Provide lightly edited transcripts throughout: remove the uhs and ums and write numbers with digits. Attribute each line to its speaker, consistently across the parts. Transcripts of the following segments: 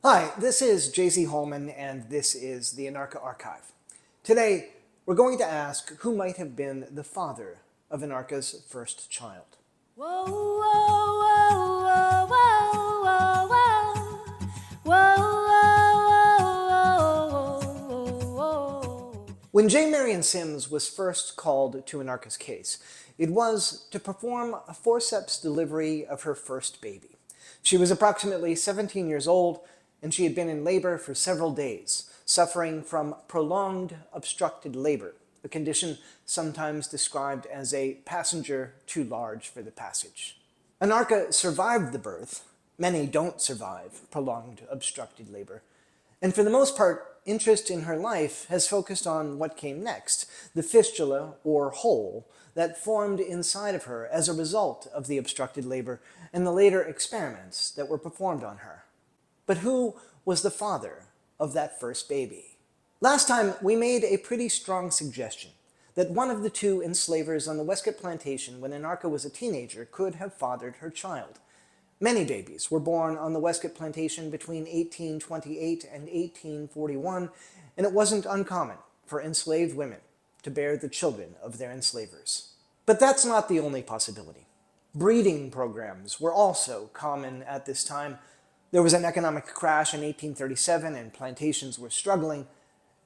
Speaker 1: Hi, this is J.Z. Holman, and this is the Anarcha Archive. Today, we're going to ask who might have been the father of Anarcha's first child.
Speaker 2: Whoa, whoa, whoa, whoa, whoa, whoa, whoa, whoa, whoa.
Speaker 1: When J. Marion Sims was first called to Anarcha's case, it was to perform a forceps delivery of her first baby. She was approximately 17 years old, and she had been in labor for several days, suffering from prolonged obstructed labor, a condition sometimes described as a passenger too large for the passage. Anarcha survived the birth. Many don't survive prolonged obstructed labor. And for the most part, interest in her life has focused on what came next, the fistula or hole that formed inside of her as a result of the obstructed labor and the later experiments that were performed on her. But who was the father of that first baby? Last time, we made a pretty strong suggestion that one of the two enslavers on the Westcott plantation when Anarcha was a teenager could have fathered her child. Many babies were born on the Westcott plantation between 1828 and 1841, and it wasn't uncommon for enslaved women to bear the children of their enslavers. But that's not the only possibility. Breeding programs were also common at this time. There was an economic crash in 1837 and plantations were struggling,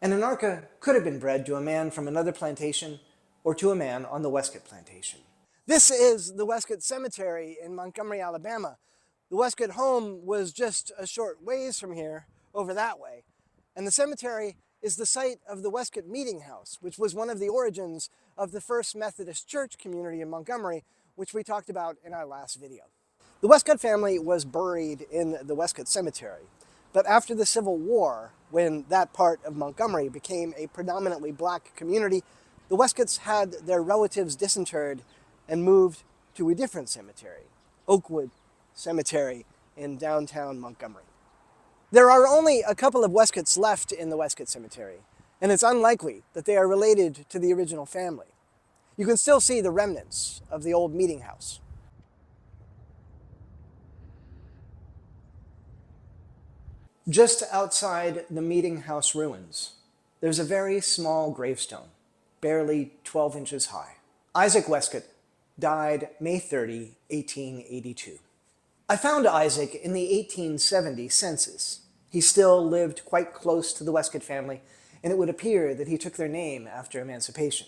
Speaker 1: and Anarcha could have been bred to a man from another plantation or to a man on the Westcott plantation. This is the Westcott Cemetery in Montgomery, Alabama. The Westcott home was just a short ways from here, over that way, and the cemetery is the site of the Westcott Meeting House, which was one of the origins of the First Methodist Church community in Montgomery, which we talked about in our last video. The Westcott family was buried in the Westcott Cemetery, but after the Civil War, when that part of Montgomery became a predominantly black community, the Westcotts had their relatives disinterred and moved to a different cemetery, Oakwood Cemetery in downtown Montgomery. There are only a couple of Westcotts left in the Westcott Cemetery, and it's unlikely that they are related to the original family. You can still see the remnants of the old meeting house. Just outside the meeting house ruins, there's a very small gravestone, barely 12 inches high. Isaac Westcott died May 30, 1882. I found Isaac in the 1870 census. He still lived quite close to the Westcott family, and it would appear that he took their name after emancipation.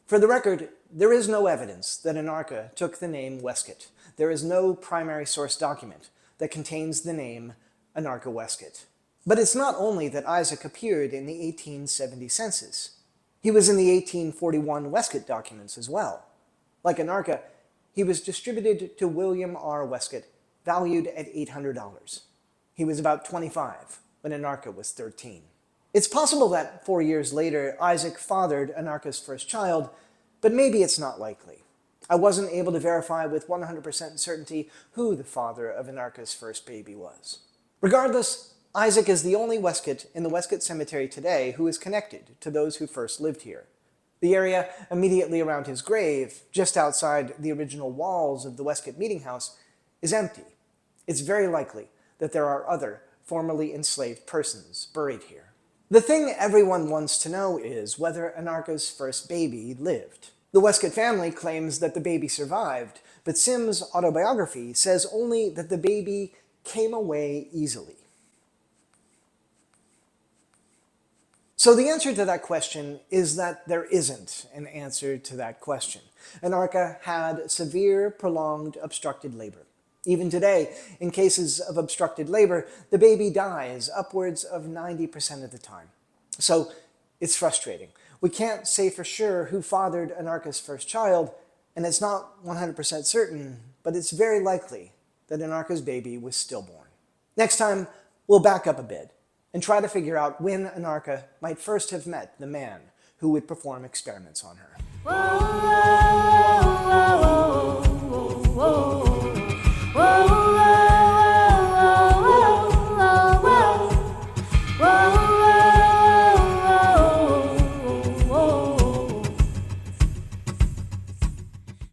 Speaker 1: For the record, there is no evidence that Anarcha took the name Westcott. There is no primary source document that contains the name Anarcha Westcott. But it's not only that Isaac appeared in the 1870 census. He was in the 1841 Westcott documents as well. Like Anarcha, he was distributed to William R. Westcott, valued at $800. He was about 25 when Anarcha was 13. It's possible that 4 years later, Isaac fathered Anarcha's first child, but maybe it's not likely. I wasn't able to verify with 100% certainty who the father of Anarcha's first baby was. Regardless, Isaac is the only Westcott in the Westcott Cemetery today who is connected to those who first lived here. The area immediately around his grave, just outside the original walls of the Westcott Meeting House, is empty. It's very likely that there are other formerly enslaved persons buried here. The thing everyone wants to know is whether Anarcha's first baby lived. The Westcott family claims that the baby survived, but Sims' autobiography says only that the baby came away easily. So the answer to that question is that there isn't an answer to that question. Anarcha had severe, prolonged, obstructed labor. Even today, in cases of obstructed labor, the baby dies upwards of 90% of the time. So it's frustrating. We can't say for sure who fathered Anarcha's first child, and it's not 100% certain, but it's very likely that Anarcha's baby was stillborn. Next time, we'll back up a bit and try to figure out when Anarcha might first have met the man who would perform experiments on her.
Speaker 2: Whoa, whoa.